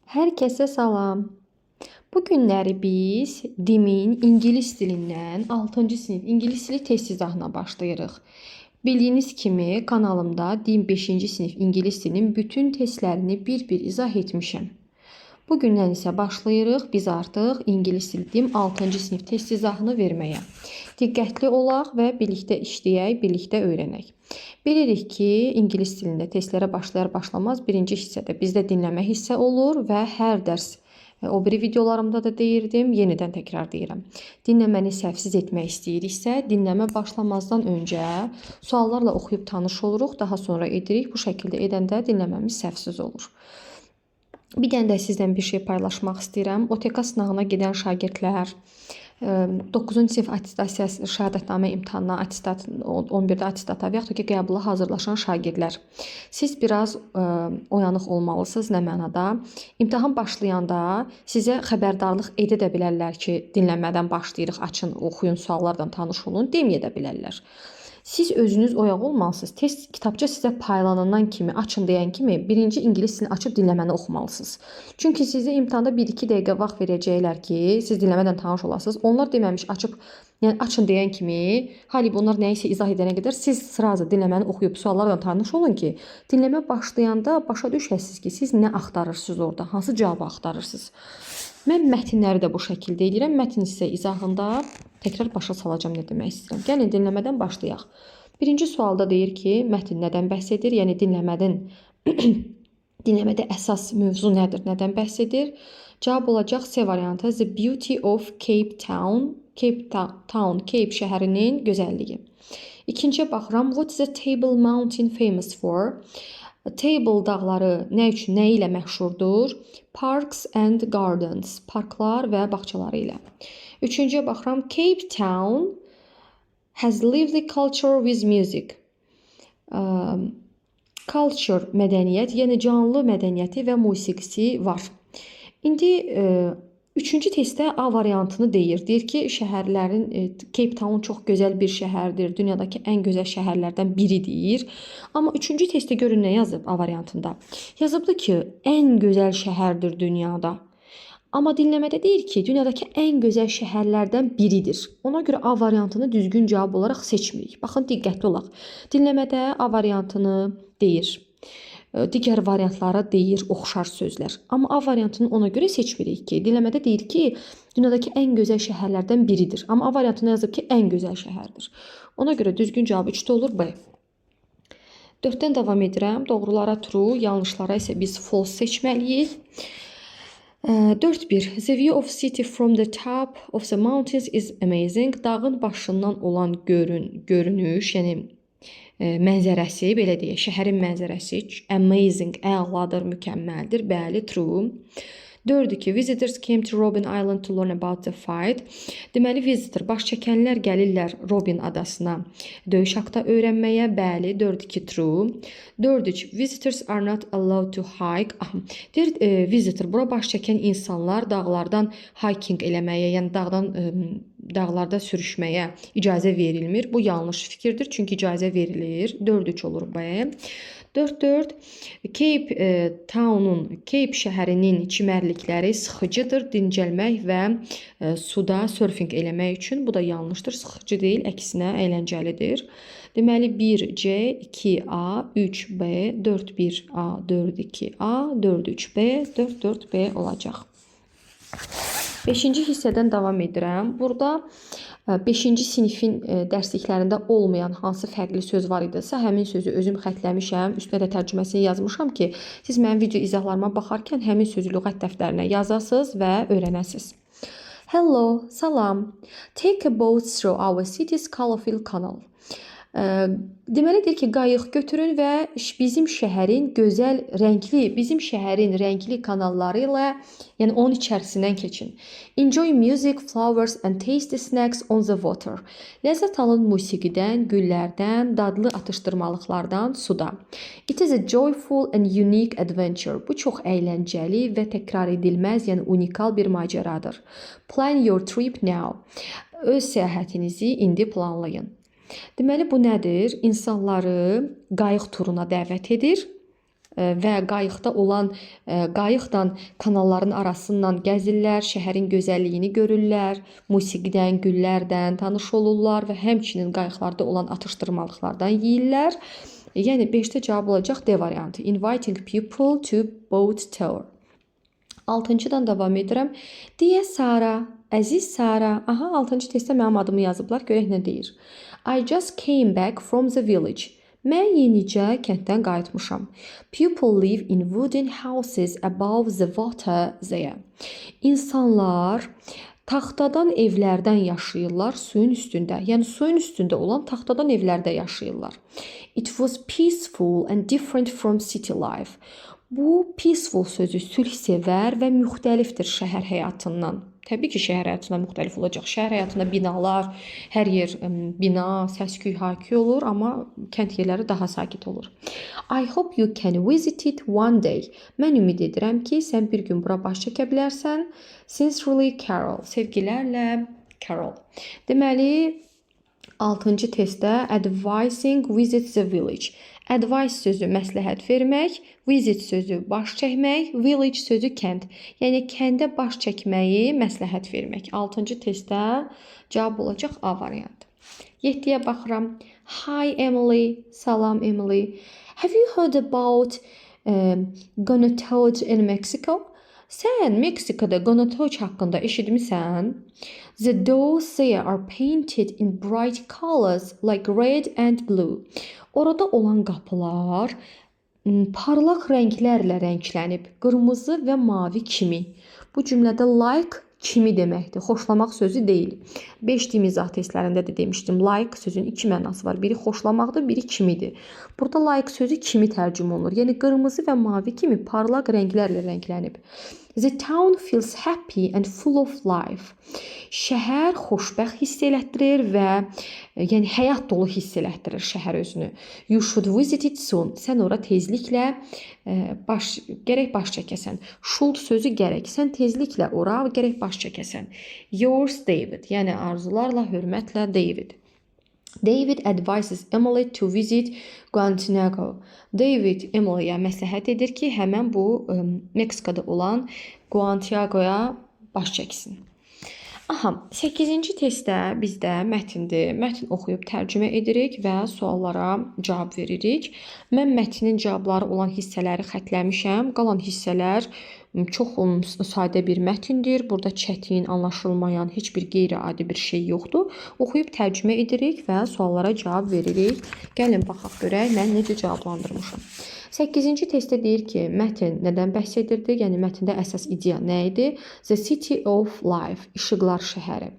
Hər kəsə salam. Bu günləri biz DİM-in ingilis dilindən 6-cı sinif ingilis dili test izahına başlayırıq. Bildiyiniz kimi kanalımda DİM 5-ci sinif ingilis dilinin bütün testlərini bir-bir izah etmişəm. Bu gündən isə başlayırıq biz artıq ingilis dili DİM 6-cı sinif test izahını verməyə. Diqqətli olaq və birlikdə işləyək, birlikdə öyrənək. Bilirik ki, ingilis dilində testlərə başlayar-başlamaz birinci hissədə bizdə dinləmə hissə olur və hər dərs o biri videolarımda da deyirdim, yenidən təkrar deyirəm. Dinləməni səhvsiz etmək istəyiriksə, dinləmə başlamazdan öncə suallarla oxuyub tanış oluruq, daha sonra edirik. Bu şəkildə edəndə dinləməmiz səhvsiz olur. Bir dənə də sizdən bir şey paylaşmaq istəyirəm. OTK sınağına gedən şagirdlər, 9-cu sinif attestasiya şəhadətnamə imtahanına, 11-də attestata və yaxud da ki, qəbula hazırlaşan şagirdlər. Siz biraz oyanıq olmalısınız, nə mənada? İmtahan başlayanda sizə xəbərdarlıq edə də bilərlər ki, dinləmədən başlayırıq, açın, oxuyun, suallardan tanış olun, deməyə də bilərlər. Siz özünüz oyaq olmalısınız. Test kitabça sizə paylanandan kimi, açın deyən kimi birinci ingilis dilini açıb dinləməni oxumalısınız. Çünki sizə imtahanda 1-2 dəqiqə vaxt verəcəklər ki, siz dinləmədən tanış olasınız. Onlar deməmiş açıb, yəni açın deyən kimi, halbuki onlar nəyisə izah edənə qədər siz sırazı dinləməni oxuyub suallarla tanış olun ki, dinləmə başlayanda başa düşəsiniz ki, siz nə axtarırsınız orada, hansı cavabı axtarırsınız. Mən mətnləri də bu şəkildə edirəm. Mətn isə izahında təkrar başa salacağım nə demək istəyirəm. Gəlin dinləmədən başlayaq. Birinci sualda deyir ki, mətn nədən bəhs edir? Yəni dinləmədə əsas mövzu nədir? Nədən bəhs edir? Cavab olacaq C variantı. The beauty of Cape Town. Cape şəhərinin gözəlliyi. İkinciyə baxıram. What is the Table Mountain famous for? Table dağları nə üçün, nə ilə məşhurdur? Parks and gardens, parklar və bağçaları ilə. Üçüncüyə baxıram. Cape Town has lively culture with music. Culture mədəniyyət, yəni canlı mədəniyyəti və musiqisi var. İndi üçüncü testdə A variantını deyir. Deyir ki, şəhərlərin Cape Town çox gözəl bir şəhərdir. Dünyadakı ən gözəl şəhərlərdən biridir. Amma üçüncü testdə görün nə yazıb A variantında. Yazıbdı ki, ən gözəl şəhərdir dünyada. Amma dinləmədə deyir ki, dünyadakı ən gözəl şəhərlərdən biridir. Ona görə A variantını düzgün cavab olaraq seçmirik. Baxın, diqqətli olaq. Dinləmədə A variantını deyir. Digər variantlara deyir oxşar sözlər. Amma A variantını ona görə seçmirik ki, dinləmədə deyir ki, dünyadakı ən gözəl şəhərlərdən biridir. Amma A variantına yazıb ki, ən gözəl şəhərdir. Ona görə düzgün cavab 3-də olur B. 4-dən davam edirəm. Doğrulara true, yanlışlara isə biz false seçməliyik. 4.1. The view of city from the top of the mountains is amazing. Dağın başından olan görünüş, yəni mənzərəsi, belə deyək, şəhərin mənzərəsi amazing, əladır, mükəmməldir. Bəli, true. 4.2. Visitors came to Robben Island to learn about the fight. Deməli, visitor, baş çəkənlər gəlirlər Robben adasına döyüş haqqında öyrənməyə. Bəli, 4.2 true. 4.3. Visitors are not allowed to hike. Deyir, visitor, bura baş çəkən insanlar dağlardan hiking eləməyə, yəni dağlarda sürüşməyə icazə verilmir. Bu yanlış fikirdir, çünki icazə verilir. 4.3 olur B. 4.4. Cape Town'un, Cape şəhərinin çimərlikləri sıxıcıdır, dincəlmək və suda surfing eləmək üçün. Bu da yanlışdır, sıxıcı deyil, əksinə əyləncəlidir. Deməli 1C, 2A, 3B, 4-1A, 4-2A, 4-3B, 4-4B olacaq. 5-ci hissədən davam edirəm. Burada 5-ci sinifin dərsliklərində olmayan hansı fərqli söz var idisə, həmin sözü özüm xətləmişəm, üstünə də tərcüməsini yazmışam ki, siz mənim video izahlarıma baxarkən həmin sözü lüğət dəftərinə yazasınız və öyrənəsiniz. Hello, salam. Take a boat through our city's colorful canal. Deməli deyir ki, qayıq götürün və bizim şəhərin gözəl, rəngli kanalları ilə, yəni onun içərisindən keçin. Enjoy music, flowers and tasty snacks on the water. Ləzzət alın musiqidən, güllərdən, dadlı atışdırmalıqlardan, suda. It is a joyful and unique adventure. Bu çox əyləncəli və təkrar edilməz, yəni unikal bir macəradır. Plan your trip now. Öz səyahətinizi indi planlayın. Deməli, bu nədir? İnsanları qayıq turuna dəvət edir. və qayıqda olan qayıqla kanalların arasından gəzirlər, şəhərin gözəlliyini görürlər, musiqidən, güllərdən tanış olurlar və həmçinin qayıqlarda olan atışdırmalıqlardan yeyirlər. Yəni 5-də cavab olacaq D variantı. Inviting people to boat tour. 6-dan davam edirəm. Dear Sara, əziz Sara. Aha, 6-cı testdə mənim adımı yazıblar. Görək nə deyir. I just came back from the village. Mən yenicə kənddən qayıtmışam. People live in wooden houses above the water there. İnsanlar taxtadan evlərdən yaşayırlar suyun üstündə. Yəni suyun üstündə olan taxtadan evlərdə yaşayırlar. It was peaceful and different from city life. Bu peaceful sözü sülhsevər və müxtəlifdir şəhər həyatından. Təbii ki, şəhər həyatından müxtəlif olacaq. Şəhər həyatında binalar, hər yer bina, səs-küy haki olur, amma kənd yerləri daha sakit olur. I hope you can visit it one day. Mən ümid edirəm ki, sən bir gün bura baş çəkə bilərsən. Sincerely Carol. Sevgilərlə Carol. Deməli, 6-cı testdə advising visit the village. Advice sözü məsləhət vermək, visit sözü baş çəkmək, village sözü kənd. Yəni kəndə baş çəkməyi məsləhət vermək. 6-cı testdə cavab olacaq A variantı. 7-yə baxıram. Hi Emily, salam Emily. Have you heard about Guanajuato in Mexico? Sən Meksikada Guanajuato haqqında eşitmisən? The doors there are painted in bright colors like red and blue. Orada olan qapılar parlaq rənglərlə rənglənib, qırmızı və mavi kimi. Bu cümlədə like kimi deməkdir, xoşlamaq sözü deyil. 5 dil mizah testlərində də demişdim, like sözünün 2 mənası var. Biri xoşlamaqdır, biri kimidir. Burada like sözü kimi tərcümə olunur. Yəni qırmızı və mavi kimi parlaq rənglərlə rənglənib. The town feels happy and full of life. Şəhər xoşbəxt hiss elətdirir və yəni həyat dolu hiss elətdirir şəhər özünü. You should visit it soon. Sən ora tezliklə gərək baş çəkəsən. Should sözü gərək. Sən tezliklə ora gərək baş çəkəsən. Yours David. Yəni arzularla, hörmətlə David. David advises Emily to visit Guanajuato. David Emily'yə məsləhət edir ki, həmən bu Meksikada olan Guanajuato'ya baş çəksin. Aha, 8-ci testdə bizdə mətindir. Mətin oxuyub tərcümə edirik və suallara cavab veririk. Mən mətnin cavabları olan hissələri xətləmişəm. Qalan hissələr çox sadə bir mətindir. Burada çətin, anlaşılmayan heç bir qeyri-adi bir şey yoxdur. Oxuyub tərcümə edirik və suallara cavab veririk. Gəlin baxaq görək mən necə cavablandırmışam. 8-ci testdə deyir ki, mətin nədən bəhs edirdi? Yəni mətndə əsas ideya nə idi? The city of life, işıqlar şəhəri.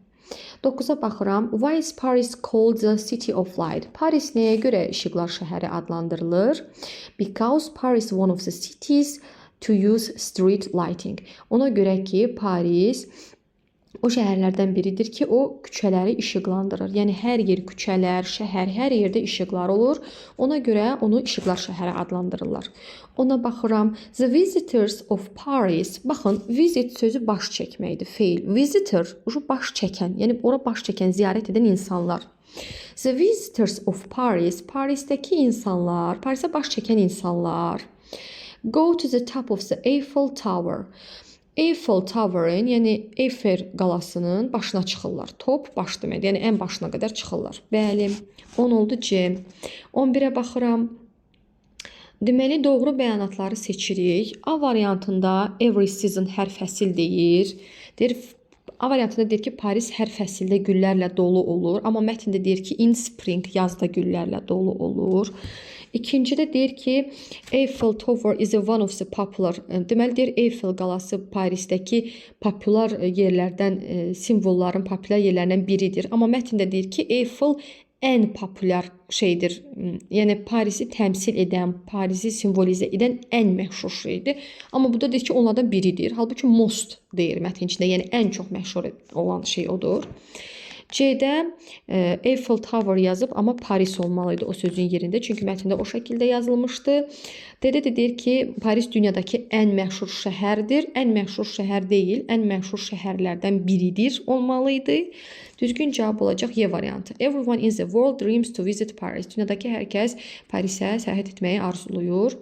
9-a baxıram. Why is Paris called the city of light? Paris nəyə görə işıqlar şəhəri adlandırılır? Because Paris is one of the cities to use street lighting. Ona görə ki, Paris o şəhərlərdən biridir ki, o küçələri işıqlandırır. Yəni hər yer küçələr, şəhər, hər yerdə işıqlar olur. Ona görə onu işıqlar şəhəri adlandırırlar. Ona baxıram. The visitors of Paris. Baxın, visit sözü baş çəkməkdir, feil. Visitor, baş çəkən, yəni ora baş çəkən, ziyarət edən insanlar. The visitors of Paris. Parisdəki insanlar, Parisə baş çəkən insanlar. Go to the top of the Eiffel Tower. Eiffel Tower-ın, yəni Eiffel qalasının başına çıxırlar. Top baş deməkdir, yəni ən başına qədər çıxırlar. Bəli, 10 oldu C. 11-ə baxıram. Deməli, doğru bəyanatları seçirik. A variantında every season hər fəsil deyir. A variantında deyir ki, Paris hər fəsildə güllərlə dolu olur. Amma mətndə deyir ki, in spring, yazda güllərlə dolu olur. İkincidə deyir ki, Eiffel Tower is one of the popular. Deməli, deyir, Eiffel qalası Parisdəki popular yerlərdən, simvolların popular yerlərindən biridir. Amma mətndə deyir ki, Eiffel ən populyar şeydir. Yəni, Parisi təmsil edən, Parisi simvolizə edən ən məşhur şeydir. Amma burada deyir ki, onlardan biridir. Halbuki most deyir mətnin içində. Yəni, ən çox məşhur olan şey odur. C-də Eiffel Tower yazıb, amma Paris olmalıydı o sözün yerində. Çünki mətndə o şəkildə yazılmışdı. D-də də deyir ki, Paris dünyadakı ən məşhur şəhərdir. Ən məşhur şəhər deyil, ən məşhur şəhərlərdən biridir olmalıydı. Düzgün cavab olacaq Y variantı. Everyone in the world dreams to visit Paris. Dünyadakı hər kəs Parisə səyahət etməyi arzuluyur.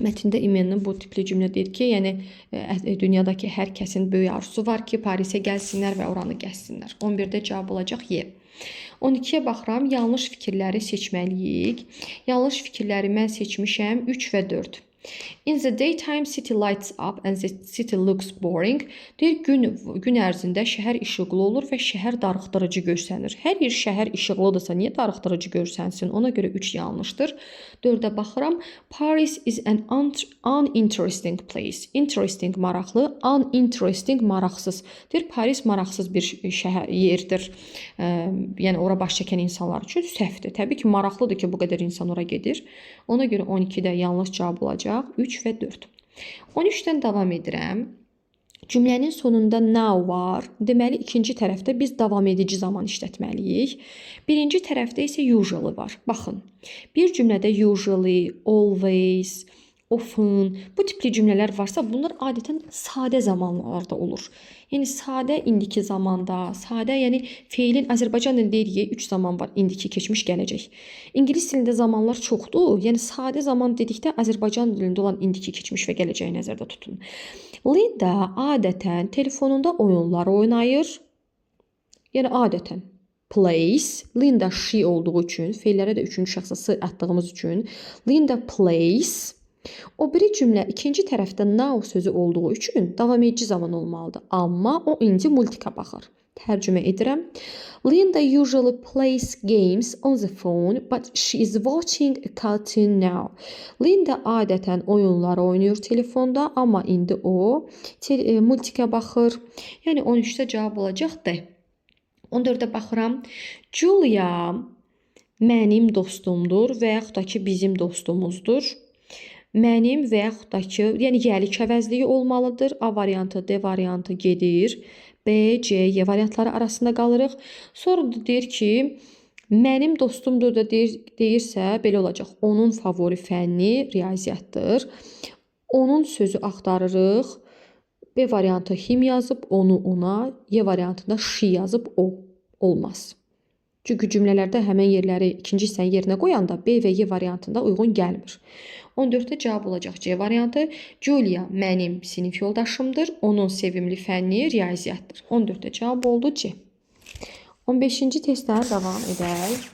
Mətndə İmen'in bu tipli cümlə deyir ki, yəni dünyadakı hər kəsin böyük arzusu var ki, Parisə gəlsinlər və oranı gəzsinlər. 11-də cavab olacaq Y. 12-yə baxıram, yanlış fikirləri seçməliyik. Yanlış fikirləri mən seçmişəm 3 və 4. In the daytime, city lights up and the city looks boring. Deyir, gün ərzində şəhər işıqlı olur və şəhər darıxdırıcı görsənir. Hər yer şəhər işıqlıdırsa, niyə darıxdırıcı görsənsin? Ona görə 3 yanlışdır. 4-ə baxıram. Paris is an uninteresting place. Interesting maraqlı, uninteresting maraqsız. Deyir, Paris maraqsız bir şəhər yerdir. Yəni ora baş çəkən insanlar üçün səhvdir. Təbii ki, maraqlıdır ki, bu qədər insan ora gedir. Ona görə 12-də yanlış cavab olacaq. 3 və 4. 13-dən davam edirəm. Cümlənin sonunda now var. Deməli, ikinci tərəfdə biz davam edici zaman işlətməliyik. Birinci tərəfdə isə usually var. Baxın, bir cümlədə usually, always, often, bu tipli cümlələr varsa, bunlar adətən sadə zamanlarda olur. Yəni, sadə indiki zamanda, sadə, yəni feilin Azərbaycan dilində deyirik, 3 zaman var, indiki, keçmiş, gələcək. İngilis dilində zamanlar çoxdur, yəni sadə zaman dedikdə Azərbaycan dilində olan indiki, keçmiş və gələcəyi nəzərdə tutun. Linda adətən telefonunda oyunlar oynayır, yəni adətən. Plays, Linda she olduğu üçün, feillərə də 3-cü şəxsə s atdığımız üçün, Linda plays. O biri cümlə ikinci tərəfdə now sözü olduğu üçün davam edici zaman olmalıdır. Amma o indi multika baxır. Tərcümə edirəm. Linda usually plays games on the phone, but she is watching a cartoon now. Linda adətən oyunlar oynayır telefonda, amma indi o multika baxır. Yəni 13-də cavab olacaq D. 14-də baxıram. Julia mənim dostumdur və yaxud da ki bizim dostumuzdur. Mənim və yaxud da ki, yəni gəlik əvəzliyi olmalıdır. A variantı, D variantı gedir. B, C, Y variantları arasında qalırıq. Sonra da deyir ki, mənim dostumdur da deyirsə, belə olacaq. Onun favori fənni riyaziyyatdır. Onun sözü axtarırıq. B variantı him yazıb, onu ona. Y variantında she yazıb, o. Olmaz. Çünki cümlələrdə həmən yerləri ikinci hissənin yerinə qoyanda B və Y variantında uyğun gəlmir. 14-də cavab olacaq C variantı. Julia mənim sinif yoldaşımdır. Onun sevimli fənni riyaziyyatdır. 14-də cavab oldu C. 15-ci testdən davam edək.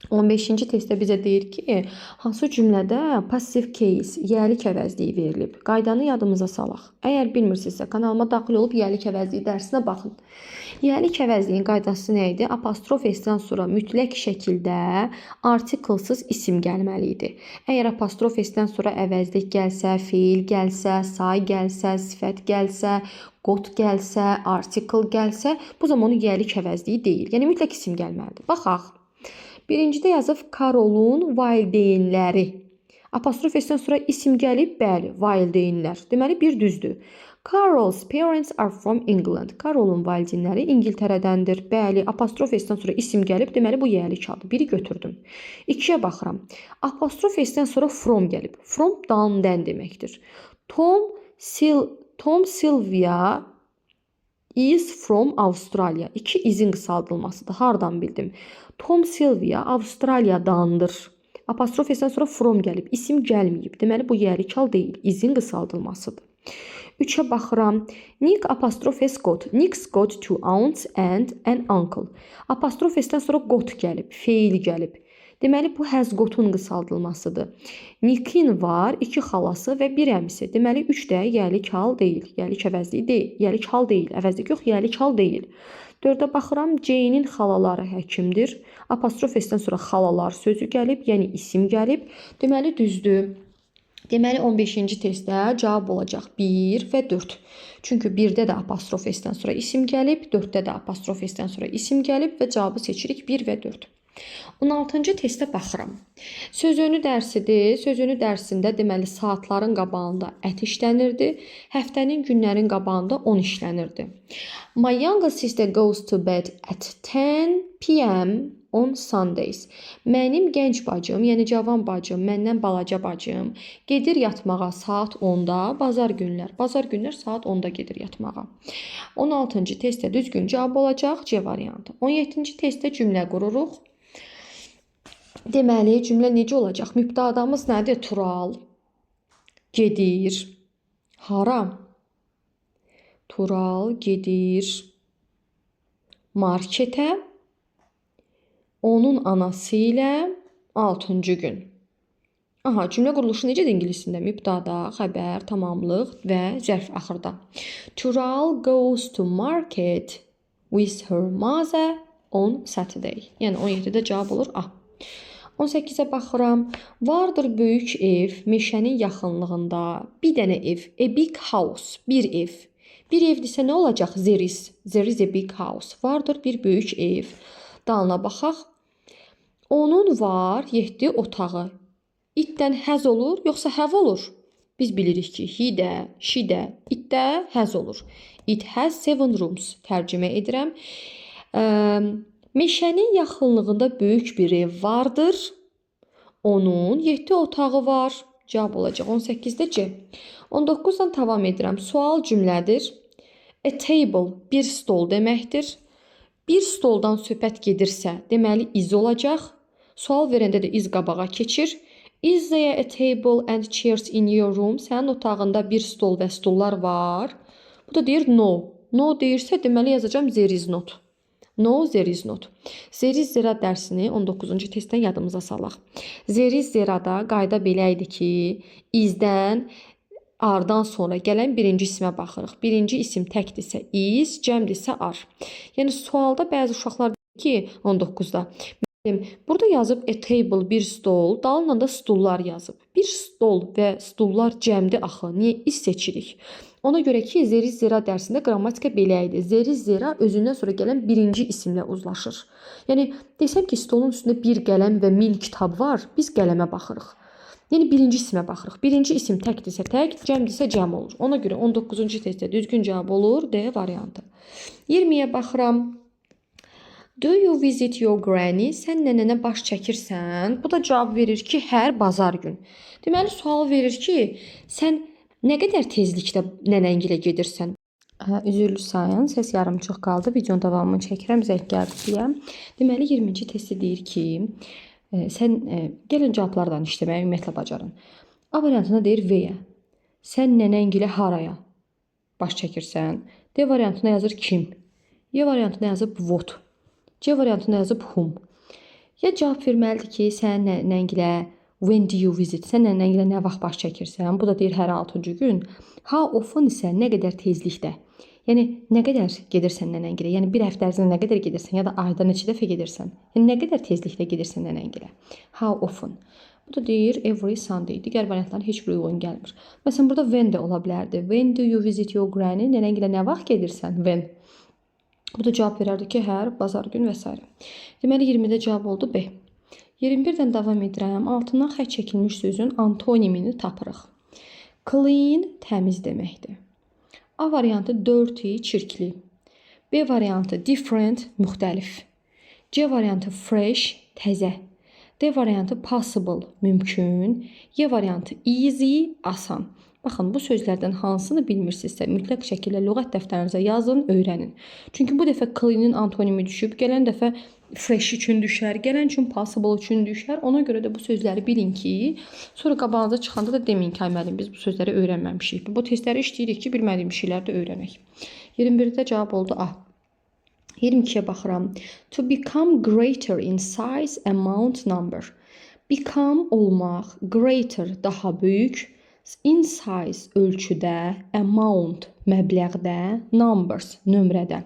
15-ci testdə bizə deyir ki, hansı cümlədə passive case, yəlik əvəzliyi verilib. Qaydanı yadımıza salaq. Əgər bilmirsinizsə, kanalıma daxil olub yəlik əvəzliyi dərsinə baxın. Yəlik əvəzliyin qaydası nə idi? Apostrof S-dən sonra mütləq şəkildə artiklsız isim gəlməli idi. Əgər apostrof S-dən sonra əvəzlik gəlsə, feil gəlsə, say gəlsə, sifət gəlsə, qot gəlsə, artikl gəlsə, bu zaman o yəlik əvəzliyi deyil. Yəni mütləq isim gəlməlidir. Baxaq. Birincidə yazıb Karolun valideynləri. Apostrof S-dən sonra isim gəlib, bəli, valideynlər. Deməli, bir düzdür. Carol's parents are from England. Karolun valideynləri İngiltərədəndir. Bəli, apostrof S-dən sonra isim gəlib, deməli, bu yəlik aldı. Biri götürdüm. 2-yə baxıram. Apostrof S-dən sonra from gəlib. From dan-dən deməkdir. Tom Sylvia is from Australia. 2 izin qısaldılmasıdır. Hardan bildim? Tom Sylvia Avstraliyadandır. Apostrof S-dən sonra from gəlib. İsim gəlməyib. Deməli, bu yəlikal deyil. İzin qısaldılmasıdır. 3-ə baxıram. Nick apostrof S got. Nick's got 2 aunts and an uncle. Apostrof S-dən sonra got gəlib. Feil gəlib. Deməli, bu has gotun qısaldılmasıdır. Nick'in var 2 xalası və 1 əmisi. Deməli, 3 də yəlikal deyil. Yəlik əvəzliyi deyil. Yəlikal deyil. Əvəzlik yox, yəlikal deyil. 4-ə baxıram. C'nin xalaları həkimdir. Apostrof S-dən sonra xalalar sözü gəlib, yəni isim gəlib. Deməli, düzdür. Deməli, 15-ci testdə cavab olacaq 1 və 4. Çünki 1-də də apostrof S-dən sonra isim gəlib, 4-də də apostrof S-dən sonra isim gəlib və cavabı seçirik 1 və 4. 16-cı testə baxıram. Sözünü dərsidir. Sözünü dərsində deməli saatların qabağında ət işlənirdi. Həftənin günlərin qabağında 10 işlənirdi. My younger sister goes to bed at 10 p.m. on Sundays. Mənim gənc bacım, yəni cavan bacım, məndən balaca bacım gedir yatmağa saat 10-da, bazar günlər saat 10-da gedir yatmağa. 16-cı testdə düzgün cavab olacaq C variantı. 17-ci testdə cümlə qururuq. Deməli, cümlə necə olacaq? Mübtədamız nədir? Tural gedir. Hara? Tural gedir marketə. Onun anası ilə 6-cı gün. Aha, cümlə quruluşu necədir ingiliscəsində? Mübtəda, xəbər, tamamlıq və zərf axırda. Tural goes to market with her mother on Saturday. Yəni 17-də cavab olur A. 18-ə baxıram. Vardır böyük ev, meşənin yaxınlığında. Bir dənə ev, a big house, bir ev. Bir evdirsə nə olacaq? There is a big house. Vardır bir böyük ev. Dalına baxaq. Onun var 7 otağı. İtdən həz olur, yoxsa həv olur? Biz bilirik ki, he də, she də, it də həz olur. It has 7 rooms. Tərcümə edirəm. Meşənin yaxınlığında böyük bir ev vardır. Onun 7 otağı var. Cavab olacaq 18-də C. 19-dan davam edirəm. Sual cümlədir. A table, bir stol deməkdir. Bir stoldan söhbət gedirsə, deməli iz olacaq. Sual verəndə də iz qabağa keçir. Is there a table and chairs in your room? Sənin otağında bir stol və stullar var. Bu da deyir no. No deyirsə, deməli yazacağım there is not. No, there is not. There is zera dərsini 19-cu testdən yadımıza salaq. There is zerada qayda belə idi ki, izdən ardan sonra gələn birinci ismə baxırıq. Birinci isim təkdirsə is, cəmdirsə ar. Yəni sualda bəzi uşaqlar deyir ki, 19-da burada yazıb a table, bir stol, dalından da stullar yazıb. Bir stol və stullar cəmdir axı. Niyə is seçirik? Ona görə ki, zeri zera dərsində qrammatika belə idi. Zeri zera özündən sonra gələn birinci isimlə uzlaşır. Yəni desəm ki, stolun üstündə bir qələm və 1000 kitab var, biz qələmə baxırıq. Yəni birinci isimə baxırıq. Birinci isim təkdirsə tək, cəmdirsə cəm olur. Ona görə 19-cu testdə düzgün cavab olur D variantı. 20-yə baxıram. Do you visit your granny? Sən nənənə baş çəkirsən? Bu da cavab verir ki, hər bazar gün. Deməli, sual verir ki, sən nə qədər tezlikdə nənəngilə gedirsən? Üzürlü sayın, səs yarımçıq qaldı. Videonun davamını çəkirəm, zəng gəldi deyə. Deməli, 20-ci testi deyir ki, sən gəlin cavablardan işləməyi ümumiyyətlə bacarın. A variantına deyir V-yə. Sən nənəngilə haraya baş çəkirsən? D variantına yazır kim? Y variantına yazıb what? C variantına yazıb whom. Ya cavab verməlidir ki, sən nənəngilə when do you visit? Sən nənəngilə nə vaxt baş çəkirsən? Bu da deyir hər 6-cı gün. How often isə nə qədər tezlikdə? Yəni nə qədər gedirsən nənəngilə? Yəni bir həftə ərzində nə qədər gedirsən ya da ayda neçə dəfə gedirsən? Yəni nə qədər tezlikdə gedirsən nənəngilə? How often? Bu da deyir every Sunday. Digər variantların heç biri uyğun gəlmir. Məsələn burada when də ola bilərdi. When do you visit your granny? Nənəngilə nə vaxt gedirsən? When. Bu da cavab verərdi ki, hər bazar gün və s. Deməli 20-də cavab oldu B. 21-dən davam edirəm. Altından xətt çəkilmiş sözün antonimini tapırıq. Clean təmiz deməkdir. A variantı dirty, çirkli. B variantı different, müxtəlif. C variantı fresh, təzə. D variantı possible, mümkün. Y variantı easy, asan. Baxın, bu sözlərdən hansını bilmirsinizsə, mütləq şəkildə lüğət dəftərinizə yazın, öyrənin. Çünki bu dəfə clean-in antonimi düşüb, gələn dəfə fresh üçün düşər, gələn üçün possible üçün düşər. Ona görə də bu sözləri bilin ki, sonra qabağınıza çıxanda da deməyin ki, ay müəllim, biz bu sözləri öyrənməmişik. Bu testləri işləyirik ki, bilmədiyim şeyləri də öyrənək. 21-də cavab oldu A. 22-yə baxıram. To become greater in size, amount, number. Become olmaq, greater daha böyük, in size ölçüdə, amount məbləğdə, numbers nömrədə.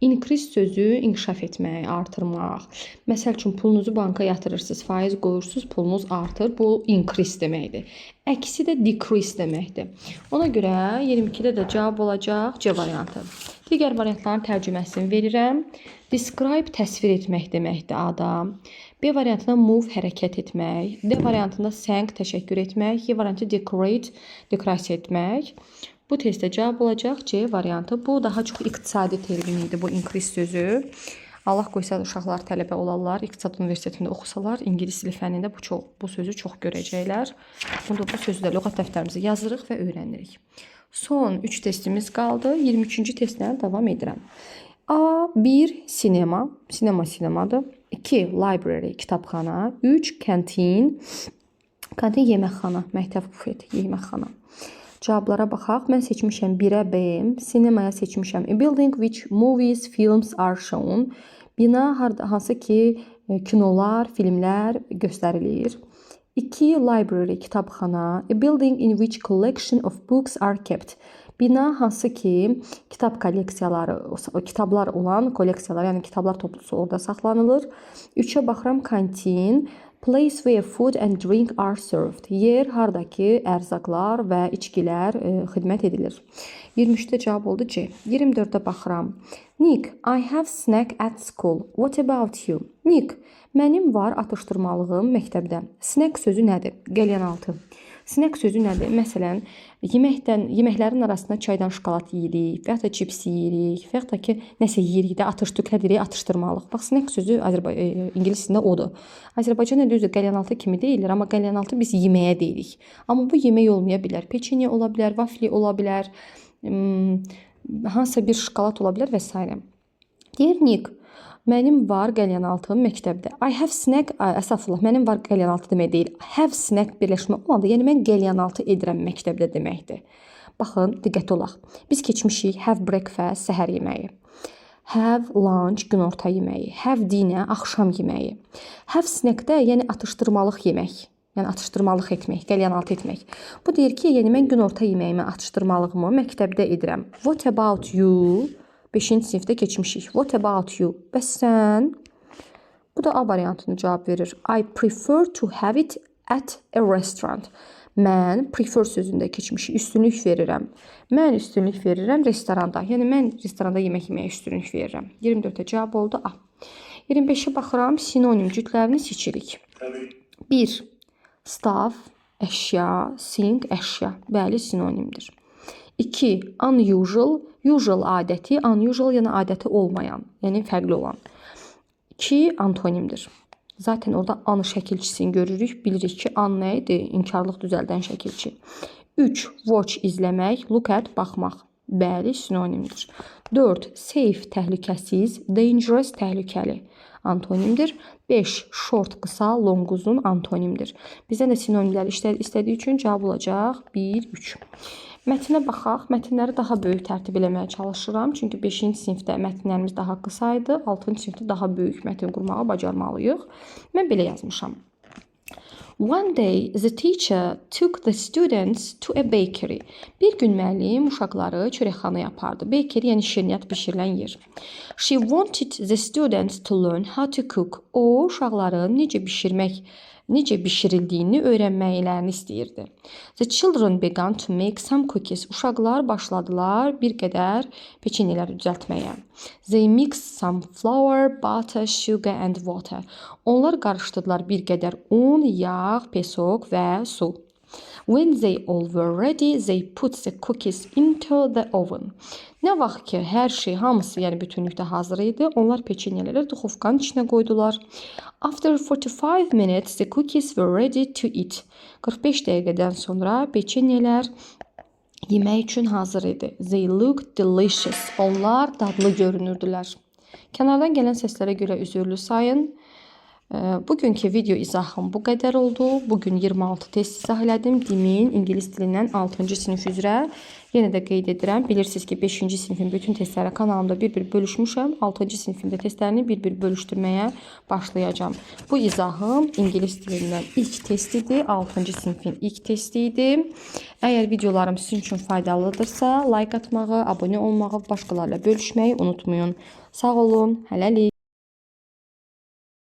Increase sözü inkişaf etmək, artırmaq. Məsəl üçün pulunuzu banka yatırırsınız, faiz qoyursunuz, pulunuz artır. Bu increase deməkdir. Əksi də decrease deməkdir. Ona görə 22-də də cavab olacaq C variantı. Digər variantların tərcüməsini verirəm. Describe təsvir etmək deməkdir A-da. B variantında move hərəkət etmək. D variantında thank təşəkkür etmək. Y variantı decorate dekorasiya etmək. Bu testdə cavab olacaq C variantı. Bu daha çox iqtisadi termin idi bu increase sözü. Allah qoysa uşaqlar tələbə olarlar, İqtisad Universitetində oxusalar, ingilis dili fənnində bu sözü çox görəcəklər. Bunda bu sözü də lüğət dəftərimizə yazırıq və öyrənirik. Son 3 testimiz qaldı. 23-cü testlə davam edirəm. A1 sinema, sinemadır. 2. Library, kitabxana. 3. Canteen. Kantin yeməkxana, məktəb bufeti, yeməkxana. Cavablara baxaq. Mən seçmişəm 1-ə B, sinemaya seçmişəm a building which movies, films are shown. Bina hansı ki kinolar, filmlər göstərilir. 2. Library, kitabxana, a building in which collection of books are kept. Bina hansı ki kitab kolleksiyaları, kitablar olan kolleksiyalar, yəni kitablar toplusu orada saxlanılır. 3-ə baxıram kantin. Place where food and drink are served. Yer, hardakı ərzaqlar və içkilər xidmət edilir. 23-də cavab oldu C. 24-də baxıram. Nick, I have snack at school. What about you? Nick, mənim var atışdırmalığım məktəbdə. Snack sözü nədir? Qəlyanaltı. Snack sözü nədir? Məsələn, yeməklərin arasında çaydan şokolad yeyirik, və ya da cips yeyirik, və ya da ki, nəsə yeyirik də, atışdırıq deyirik, atışdırmalıq. Bax, snack sözü ingilis dilində odur. Azərbaycanda düzdür, qəlyanaltı kimi deyilir, amma qəlyanaltı biz yeməyə deyirik. Amma bu yemək olmaya bilər. Peçenya ola bilər, vafli ola bilər, hansısa bir şokolad ola bilər və s. Deyir Nick, mənim var qəlyanaltım məktəbdə. I have snack, əsəfullah, mənim var qəlyanaltı demək deyil. Have snack birləşmə olanda, yəni mən qəlyanaltı edirəm məktəbdə deməkdir. Baxın, diqqət olaq. Biz keçmişik have breakfast, səhər yeməyi. Have lunch, günorta yeməyi. Have dinner, axşam yeməyi. Have snack-də, yəni atışdırmalıq yemək. Yəni atışdırmalıq etmək, qəlyanaltı etmək. Bu deyir ki, yəni mən günorta yeməyimi, atışdırmalığımı məktəbdə edirəm. What about you? 5-ci sinifdə keçmişik. What about you? Bəs sən? Bu da A variantını cavab verir. I prefer to have it at a restaurant. Mən prefer sözündə keçmişik. Üstünlük verirəm. Mən üstünlük verirəm restoranda. Yəni mən restoranda yemək yeməyə üstünlük verirəm. 24-də cavab oldu A. 25-ə baxıram. Sinonim cütlərini seçirik. 1. Staff, əşya, sing, əşya. Bəli, sinonimdir. 2. Unusual, usual adəti, unusual yəni adəti olmayan, yəni fərqli olan. 2. Antonimdir. Zaten orada an şəkilçisini görürük, bilirik ki, an nə idi? İnkarlıq düzəldən şəkilçi. 3. Watch, izləmək, look at, baxmaq. Bəli, sinonimdir. 4. Safe, təhlükəsiz, dangerous, təhlükəli. Antonimdir. 5. Short, qısa, long, uzun, antonimdir. Bizdən də sinonimləri istədiyi üçün cavab olacaq 1, 3. Mətnə baxaq. Mətnləri daha böyük tərtib eləməyə çalışıram. Çünki 5-ci sinifdə mətnlərimiz daha qısa idi. 6-cı sinifdə daha böyük mətn qurmağı bacarmalıyıq. Mən belə yazmışam. One day, the teacher took the students to a bakery. Bir gün müəllim uşaqları çörəkxanaya apardı. Bakery yəni şirniyyat bişirilən yer. She wanted the students to learn how to cook. O, uşaqların necə bişirildiyini öyrənməklərini istəyirdi. The children began to make some cookies. Uşaqlar başladılar bir qədər peçenyeləri düzəltməyə. They mixed some flour, butter, sugar and water. Onlar qarışdırdılar bir qədər un, yağ, pesoq və su. When they all were ready, they put the cookies into the oven. Nə vaxt ki, hər şey, hamısı, yəni bütünlükdə hazır idi, onlar peçenyeləri duxovkanın içinə qoydular. After 45 minutes, the cookies were ready to eat. 45 dəqiqədən sonra peçenyelər yemək üçün hazır idi. They looked delicious. Onlar dadlı görünürdülər. Kənardan gələn səslərə görə üzürlü sayın. Bugünkü video izahım bu qədər oldu. Bugün 26 test izah elədim. Dimin ingilis dilindən 6-cı sinif üzrə. Yenə də qeyd edirəm. Bilirsiniz ki, 5-ci sinifin bütün testləri kanalımda bir-bir bölüşmüşəm. 6-cı sinifin də testlərini bir-bir bölüşdürməyə başlayacağım. Bu izahım ingilis dilindən ilk testidir. 6-cı sinifin ilk testidir. Əgər videolarım sizin üçün faydalıdırsa, like atmağı, abunə olmağı, başqalarla bölüşməyi unutmayın. Sağ olun, hələlik.